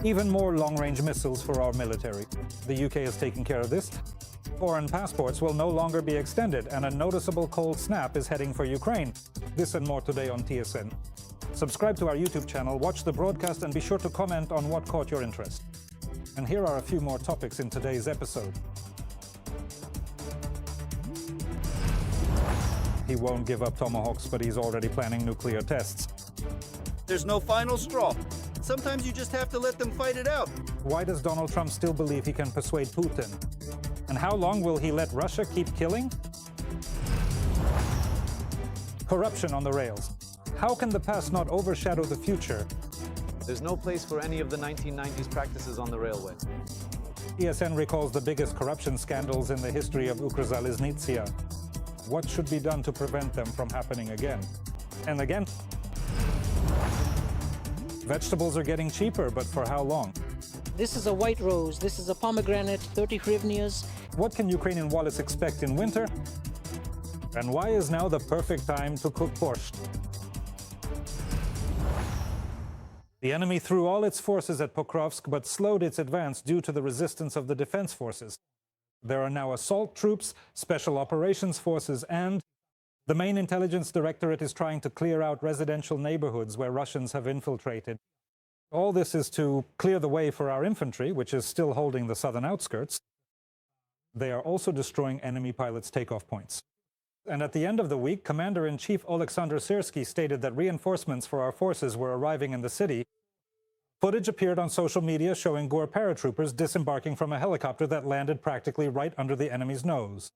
Even more long-range missiles for our military. The UK has taken care of this. Foreign passports will no longer be extended, and a noticeable cold snap is heading for Ukraine. This and more today on TSN. Subscribe to our YouTube channel, watch the broadcast, and be sure to comment on what caught your interest. And here are a few more topics in today's episode. He won't give up Tomahawks, but he's already planning nuclear tests. There's no final straw. Sometimes you just have to let them fight it out. Why does Donald Trump still believe he can persuade Putin? And how long will he let Russia keep killing? Corruption on the rails. How can the past not overshadow the future? There's no place for any of the 1990s practices on the railway. TSN recalls the biggest corruption scandals in the history of Ukrzaliznytsia. What should be done to prevent them from happening again and again? Vegetables are getting cheaper, but for how long? This is a white rose. This is a pomegranate, 30 hryvnias. What can Ukrainian wallets expect in winter? And why is now the perfect time to cook borscht? The enemy threw all its forces at Pokrovsk, but slowed its advance due to the resistance of the defense forces. There are now assault troops, special operations forces, and the main intelligence directorate is trying to clear out residential neighborhoods where Russians have infiltrated. All this is to clear the way for our infantry, which is still holding the southern outskirts. They are also destroying enemy pilots' takeoff points. And at the end of the week, Commander-in-Chief Oleksandr Syrsky stated that reinforcements for our forces were arriving in the city. Footage appeared on social media showing GOR paratroopers disembarking from a helicopter that landed practically right under the enemy's nose.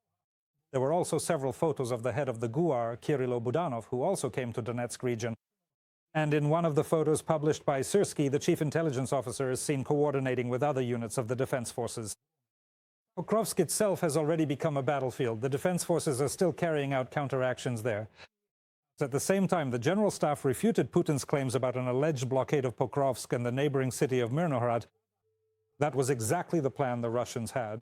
There were also several photos of the head of the GUR, Kirilo Budanov, who also came to Donetsk region. And in one of the photos published by Syrsky, the chief intelligence officer is seen coordinating with other units of the defense forces. Pokrovsk itself has already become a battlefield. The defense forces are still carrying out counteractions there. At the same time, the General Staff refuted Putin's claims about an alleged blockade of Pokrovsk and the neighboring city of Myrnohrad. That was exactly the plan the Russians had.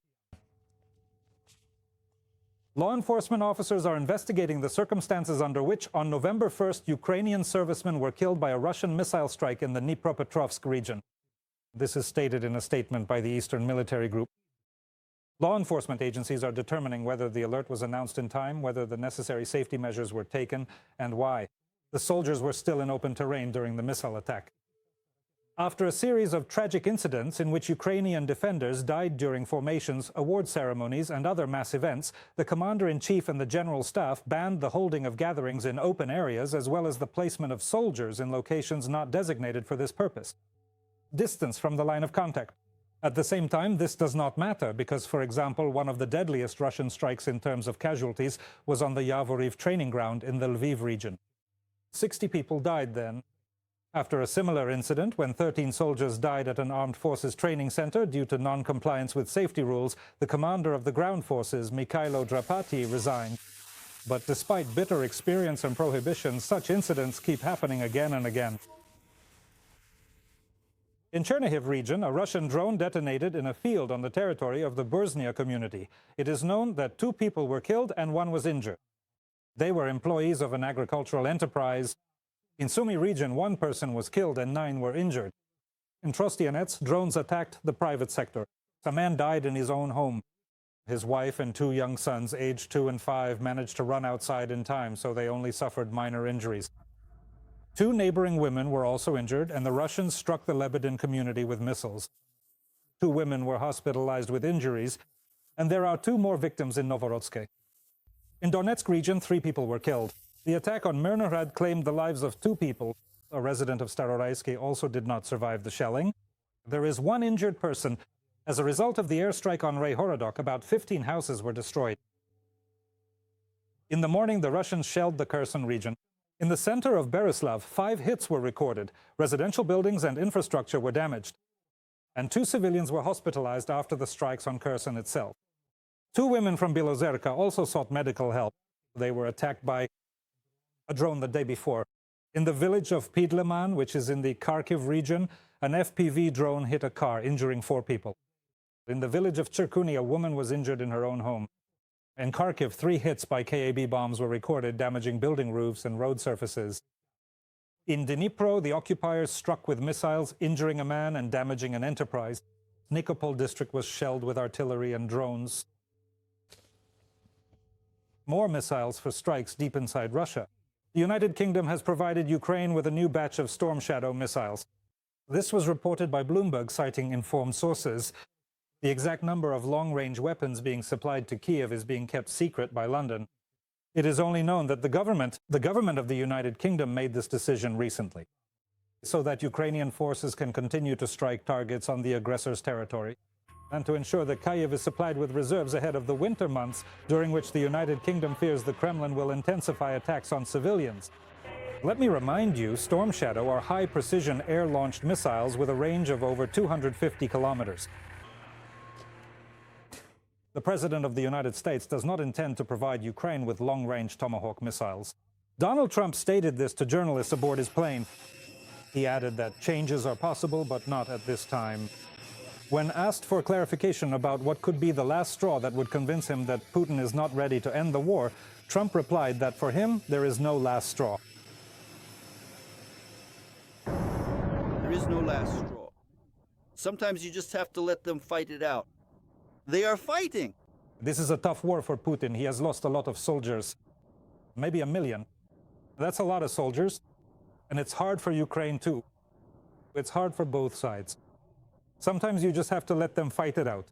Law enforcement officers are investigating the circumstances under which, on November 1st, Ukrainian servicemen were killed by a Russian missile strike in the Dnipropetrovsk region. This is stated in a statement by the Eastern Military Group. Law enforcement agencies are determining whether the alert was announced in time, whether the necessary safety measures were taken, and why. The soldiers were still in open terrain during the missile attack. After a series of tragic incidents in which Ukrainian defenders died during formations, award ceremonies, and other mass events, the Commander-in-Chief and the General Staff banned the holding of gatherings in open areas as well as the placement of soldiers in locations not designated for this purpose. Distance from the line of contact. At the same time, this does not matter because, for example, one of the deadliest Russian strikes in terms of casualties was on the Yavoriv training ground in the Lviv region. 60 people died then. After a similar incident, when 13 soldiers died at an armed forces training center due to non-compliance with safety rules, the commander of the ground forces, Mikhailo Drapati, resigned. But despite bitter experience and prohibition, such incidents keep happening again and again. In Chernihiv region, a Russian drone detonated in a field on the territory of the Burzhnia community. It is known that 2 people were killed and 1 was injured. They were employees of an agricultural enterprise. In Sumy region, 1 person was killed and 9 were injured. In Trostianets, drones attacked the private sector. A man died in his own home. His wife and 2 young sons, aged 2 and 5, managed to run outside in time, so they only suffered minor injuries. 2 neighboring women were also injured, and the Russians struck the Lebanon community with missiles. 2 women were hospitalized with injuries, and there are 2 more victims in Novorodsk. In Donetsk region, 3 people were killed. The attack on Myrnohrad claimed the lives of 2 people. A resident of Staroraisky also did not survive the shelling. There is 1 injured person. As a result of the airstrike on Rayhorodok, about 15 houses were destroyed. In the morning, the Russians shelled the Kherson region. In the center of Berislav, 5 hits were recorded. Residential buildings and infrastructure were damaged. And 2 civilians were hospitalized after the strikes on Kherson itself. 2 women from Bilozerka also sought medical help. They were attacked by a drone the day before. In the village of Pidleman, which is in the Kharkiv region, an FPV drone hit a car, injuring 4 people. In the village of Cherkuni, a woman was injured in her own home. In Kharkiv, 3 hits by KAB bombs were recorded, damaging building roofs and road surfaces. In Dnipro, the occupiers struck with missiles, injuring a man and damaging an enterprise. Nikopol district was shelled with artillery and drones. More missiles for strikes deep inside Russia. The United Kingdom has provided Ukraine with a new batch of Storm Shadow missiles. This was reported by Bloomberg, citing informed sources. The exact number of long-range weapons being supplied to Kiev is being kept secret by London. It is only known that the government of the United Kingdom made this decision recently, so that Ukrainian forces can continue to strike targets on the aggressor's territory, and to ensure that Kyiv is supplied with reserves ahead of the winter months, during which the United Kingdom fears the Kremlin will intensify attacks on civilians. Let me remind you, Storm Shadow are high-precision air-launched missiles with a range of over 250 kilometers. The President of the United States does not intend to provide Ukraine with long-range Tomahawk missiles. Donald Trump stated this to journalists aboard his plane. He added that changes are possible, but not at this time. When asked for clarification about what could be the last straw that would convince him that Putin is not ready to end the war, Trump replied that for him, there is no last straw. There is no last straw. Sometimes you just have to let them fight it out. They are fighting. This is a tough war for Putin. He has lost a lot of soldiers, maybe 1 million. That's a lot of soldiers, and it's hard for Ukraine too. It's hard for both sides. Sometimes you just have to let them fight it out.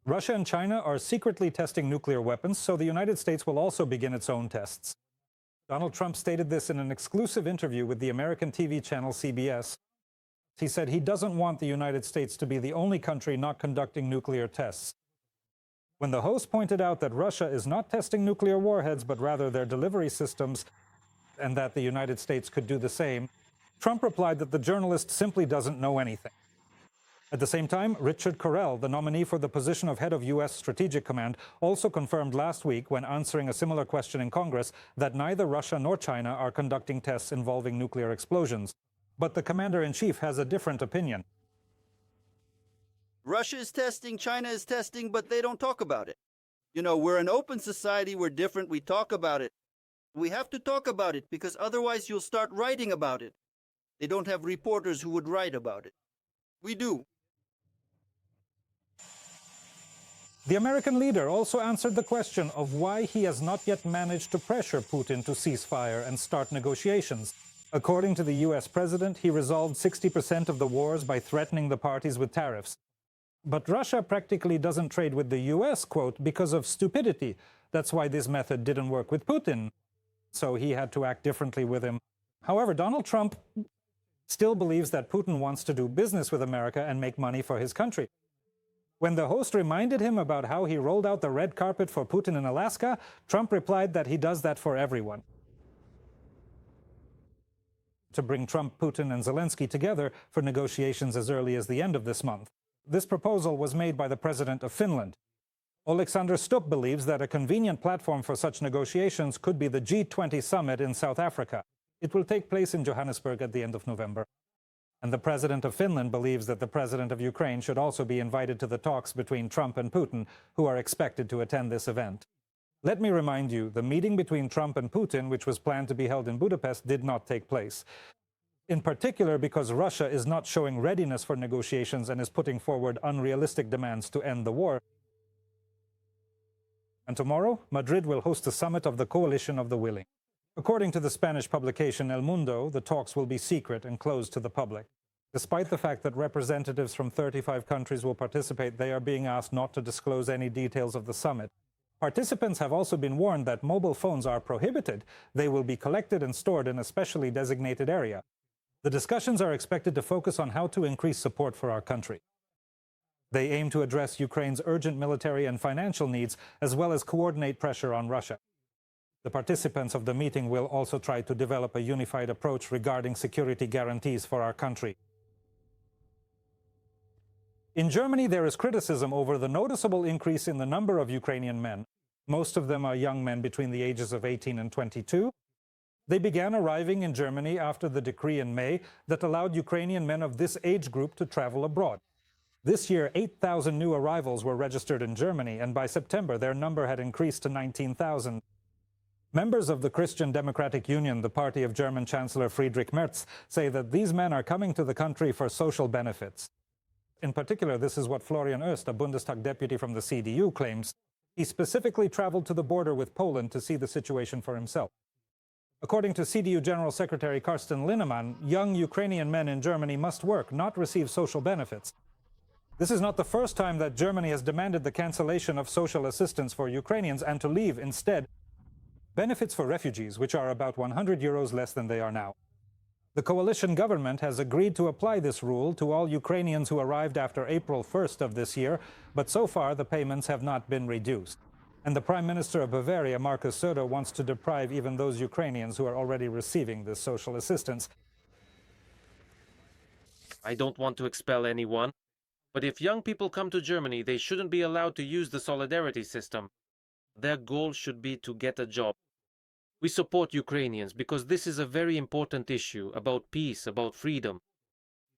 Russia and China are secretly testing nuclear weapons, so the United States will also begin its own tests. Donald Trump stated this in an exclusive interview with the American TV channel CBS. He said he doesn't want the United States to be the only country not conducting nuclear tests. When the host pointed out that Russia is not testing nuclear warheads, but rather their delivery systems, and that the United States could do the same, Trump replied that the journalist simply doesn't know anything. At the same time, Richard Correll, the nominee for the position of head of U.S. Strategic Command, also confirmed last week, when answering a similar question in Congress, that neither Russia nor China are conducting tests involving nuclear explosions. But the commander-in-chief has a different opinion. Russia is testing, China is testing, but they don't talk about it. You know, we're an open society, we're different, we talk about it. We have to talk about it, because otherwise you'll start writing about it. They don't have reporters who would write about it. We do. The American leader also answered the question of why he has not yet managed to pressure Putin to cease fire and start negotiations. According to the U.S. president, he resolved 60% of the wars by threatening the parties with tariffs. But Russia practically doesn't trade with the U.S., quote, because of stupidity. That's why this method didn't work with Putin. So he had to act differently with him. However, Donald Trump still believes that Putin wants to do business with America and make money for his country. When the host reminded him about how he rolled out the red carpet for Putin in Alaska, Trump replied that he does that for everyone. To bring Trump, Putin, and Zelensky together for negotiations as early as the end of this month. This proposal was made by the President of Finland. Alexander Stubb believes that a convenient platform for such negotiations could be the G20 summit in South Africa. It will take place in Johannesburg at the end of November. And the President of Finland believes that the President of Ukraine should also be invited to the talks between Trump and Putin, who are expected to attend this event. Let me remind you, the meeting between Trump and Putin, which was planned to be held in Budapest, did not take place. In particular because Russia is not showing readiness for negotiations and is putting forward unrealistic demands to end the war. And tomorrow, Madrid will host a summit of the Coalition of the Willing. According to the Spanish publication El Mundo, the talks will be secret and closed to the public. Despite the fact that representatives from 35 countries will participate, they are being asked not to disclose any details of the summit. Participants have also been warned that mobile phones are prohibited. They will be collected and stored in a specially designated area. The discussions are expected to focus on how to increase support for our country. They aim to address Ukraine's urgent military and financial needs, as well as coordinate pressure on Russia. The participants of the meeting will also try to develop a unified approach regarding security guarantees for our country. In Germany, there is criticism over the noticeable increase in the number of Ukrainian men. Most of them are young men between the ages of 18 and 22. They began arriving in Germany after the decree in May that allowed Ukrainian men of this age group to travel abroad. This year, 8,000 new arrivals were registered in Germany, and by September, their number had increased to 19,000. Members of the Christian Democratic Union, the party of German Chancellor Friedrich Merz, say that these men are coming to the country for social benefits. In particular, this is what Florian Öst, a Bundestag deputy from the CDU, claims. He specifically traveled to the border with Poland to see the situation for himself. According to CDU General Secretary Karsten Linnemann, young Ukrainian men in Germany must work, not receive social benefits. This is not the first time that Germany has demanded the cancellation of social assistance for Ukrainians and to leave instead benefits for refugees, which are about 100 euros less than they are now. The coalition government has agreed to apply this rule to all Ukrainians who arrived after April 1st of this year, but so far the payments have not been reduced. And the Prime Minister of Bavaria, Markus Söder, wants to deprive even those Ukrainians who are already receiving this social assistance. I don't want to expel anyone, but if young people come to Germany, they shouldn't be allowed to use the solidarity system. Their goal should be to get a job. We support Ukrainians because this is a very important issue about peace, about freedom.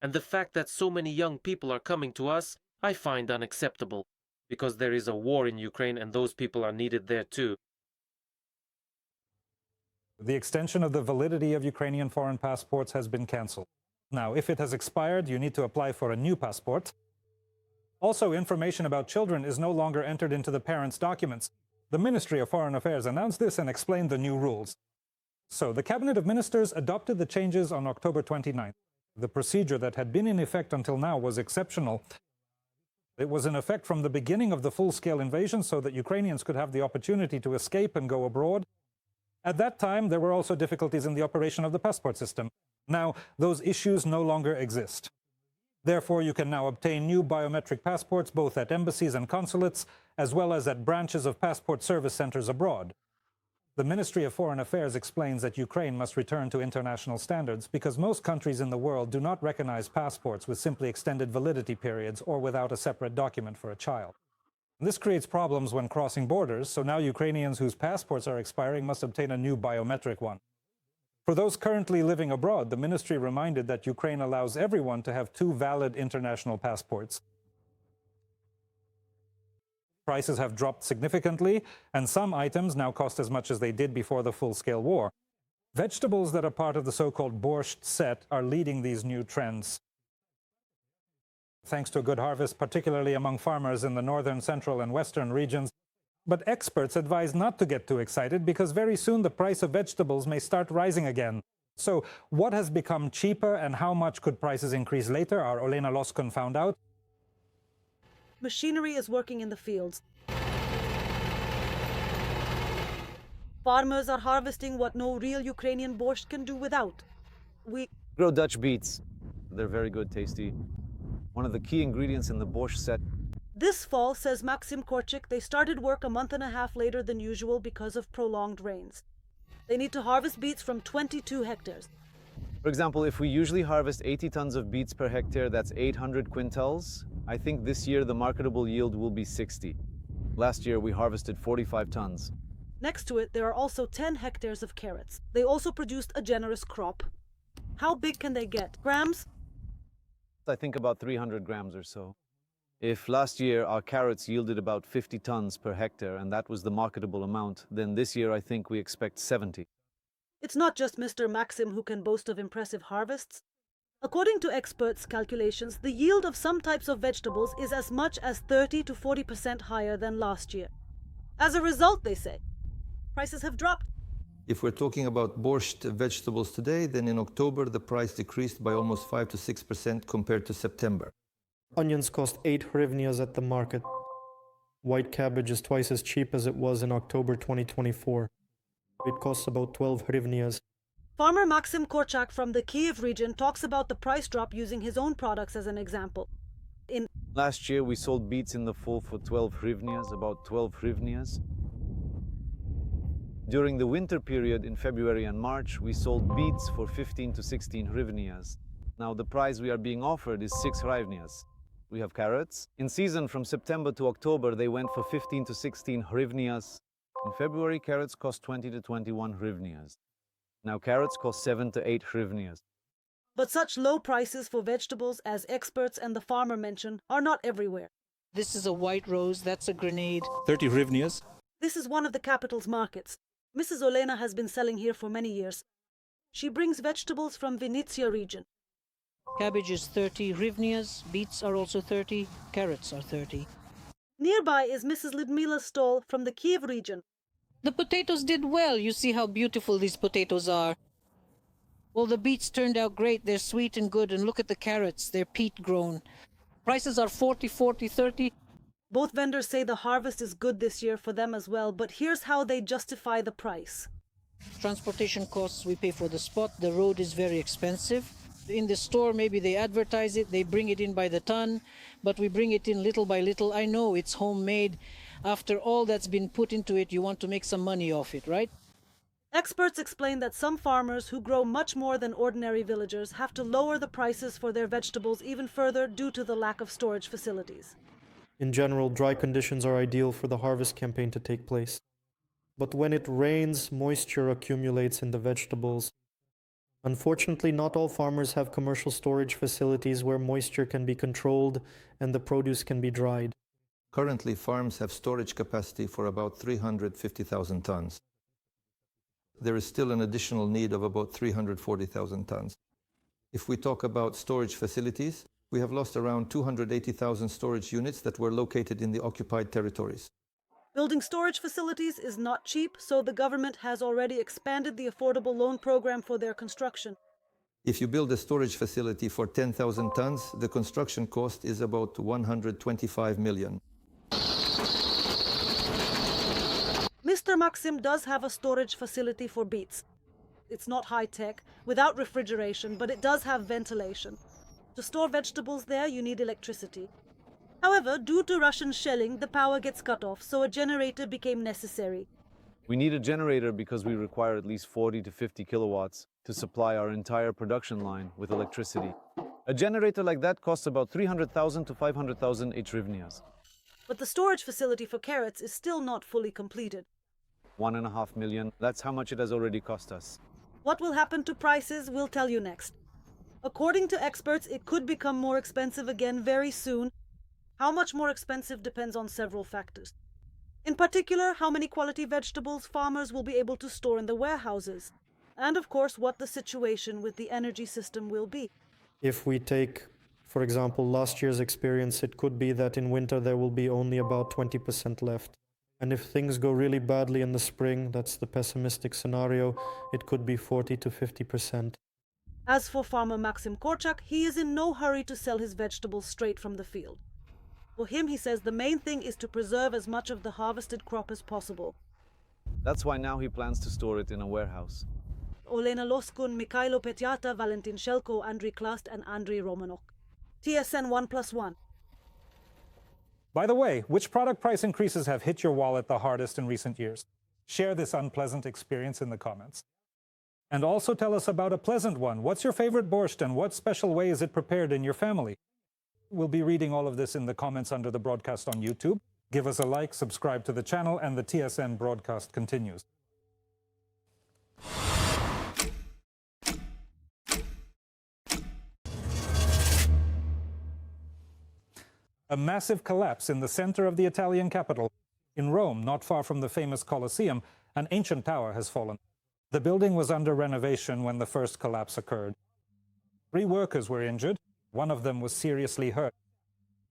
And the fact that so many young people are coming to us, I find unacceptable, because there is a war in Ukraine and those people are needed there too. The extension of the validity of Ukrainian foreign passports has been cancelled. Now, if it has expired, you need to apply for a new passport. Also, information about children is no longer entered into the parents' documents. The Ministry of Foreign Affairs announced this and explained the new rules. So, the Cabinet of Ministers adopted the changes on October 29th. The procedure that had been in effect until now was exceptional. It was in effect from the beginning of the full-scale invasion so that Ukrainians could have the opportunity to escape and go abroad. At that time, there were also difficulties in the operation of the passport system. Now, those issues no longer exist. Therefore, you can now obtain new biometric passports both at embassies and consulates, as well as at branches of passport service centers abroad. The Ministry of Foreign Affairs explains that Ukraine must return to international standards because most countries in the world do not recognize passports with simply extended validity periods or without a separate document for a child. This creates problems when crossing borders, so now Ukrainians whose passports are expiring must obtain a new biometric one. For those currently living abroad, the ministry reminded that Ukraine allows everyone to have 2 valid international passports. Prices have dropped significantly, and some items now cost as much as they did before the full-scale war. Vegetables that are part of the so-called borscht set are leading these new trends. Thanks to a good harvest, particularly among farmers in the northern, central, and western regions. But experts advise not to get too excited because very soon the price of vegetables may start rising again. So what has become cheaper and how much could prices increase later? Our Olena Loskun found out. Machinery is working in the fields. Farmers are harvesting what no real Ukrainian borscht can do without. We Grow Dutch beets. They're very good, tasty. One of the key ingredients in the borscht set. This fall, says Maxim Korchik, they started work a month and a half later than usual because of prolonged rains. They need to harvest beets from 22 hectares. For example, if we usually harvest 80 tons of beets per hectare, that's 800 quintals. I think this year the marketable yield will be 60. Last year we harvested 45 tons. Next to it, there are also 10 hectares of carrots. They also produced a generous crop. How big can they get? Grams? I think about 300 grams or so. If last year our carrots yielded about 50 tons per hectare and that was the marketable amount, then this year I think we expect 70. It's not just Mr. Maxim who can boast of impressive harvests. According to experts' calculations, the yield of some types of vegetables is as much as 30 to 40% higher than last year. As a result, they say, prices have dropped. If we're talking about borscht vegetables today, then in October the price decreased by almost 5 to 6% compared to September. Onions cost 8 hryvnias at the market. White cabbage is twice as cheap as it was in October 2024. It costs about 12 hryvnias. Farmer Maxim Korchak from the Kyiv region talks about the price drop using his own products as an example. Last year we sold beets in the fall for 12 hryvnias, about 12 hryvnias. During the winter period in February and March, we sold beets for 15 to 16 hryvnias. Now the price we are being offered is 6 hryvnias. We have carrots. In season from September to October, they went for 15 to 16 hryvnias. In February, carrots cost 20 to 21 hryvnias. Now carrots cost 7 to 8 hryvnias. But such low prices for vegetables, as experts and the farmer mention, are not everywhere. This is a white rose, that's a grenade. 30 hryvnias. This is one of the capital's markets. Mrs. Olena has been selling here for many years. She brings vegetables from Vinnytsia region. Cabbage is 30 hryvnias, beets are also 30, carrots are 30. Nearby is Mrs. Ludmila's stall from the Kiev region. The potatoes did well. You see how beautiful these potatoes are. Well, the beets turned out great. They're sweet and good. And look at the carrots. They're peat grown. Prices are 40, 40, 30. Both vendors say the harvest is good this year for them as well, but here's how they justify the price. Transportation costs we pay for the spot. The road is very expensive. In the store, maybe they advertise it. They bring it in by the ton, but we bring it in little by little. I know it's homemade. After all that's been put into it, you want to make some money off it, right? Experts explain that some farmers who grow much more than ordinary villagers have to lower the prices for their vegetables even further due to the lack of storage facilities. In general, dry conditions are ideal for the harvest campaign to take place. But when it rains, moisture accumulates in the vegetables. Unfortunately, not all farmers have commercial storage facilities where moisture can be controlled and the produce can be dried. Currently, farms have storage capacity for about 350,000 tons. There is still an additional need of about 340,000 tons. If we talk about storage facilities, we have lost around 280,000 storage units that were located in the occupied territories. Building storage facilities is not cheap, so the government has already expanded the affordable loan program for their construction. If you build a storage facility for 10,000 tons, the construction cost is about 125 million. Mr. Maxim does have a storage facility for beets. It's not high-tech, without refrigeration, but it does have ventilation. To store vegetables there, you need electricity. However, due to Russian shelling, the power gets cut off, so a generator became necessary. We need a generator because we require at least 40 to 50 kilowatts to supply our entire production line with electricity. A generator like that costs about 300,000 to 500,000 hryvnias. But the storage facility for carrots is still not fully completed. 1.5 million, that's how much it has already cost us. What will happen to prices, we'll tell you next. According to experts, it could become more expensive again very soon. How much more expensive depends on several factors. In particular, how many quality vegetables farmers will be able to store in the warehouses. And of course, what the situation with the energy system will be. If we take, for example, last year's experience, it could be that in winter there will be only about 20% left. And if things go really badly in the spring, that's the pessimistic scenario, it could be 40 to 50%. As for farmer Maxim Korchak, he is in no hurry to sell his vegetables straight from the field. For him, he says the main thing is to preserve as much of the harvested crop as possible. That's why now he plans to store it in a warehouse. Olena Loskun, Mikhailo Petyata, Valentin Shelko, Andriy Klast, and Andriy Romanok. TSN 1+1. By the way, which product price increases have hit your wallet the hardest in recent years? Share this unpleasant experience in the comments. And also tell us about a pleasant one. What's your favorite borscht and what special way is it prepared in your family? We'll be reading all of this in the comments under the broadcast on YouTube. Give us a like, subscribe to the channel, and the TSN broadcast continues. A massive collapse in the center of the Italian capital. In Rome, not far from the famous Colosseum, an ancient tower has fallen. The building was under renovation when the first collapse occurred. 3 workers were injured. One of them was seriously hurt.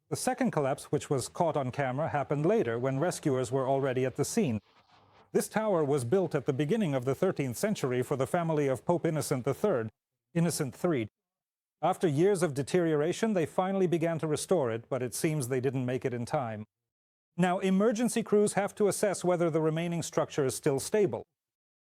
The second collapse, which was caught on camera, happened later when rescuers were already at the scene. This tower was built at the beginning of the 13th century for the family of Pope Innocent III. After years of deterioration, they finally began to restore it, but it seems they didn't make it in time. Now, emergency crews have to assess whether the remaining structure is still stable.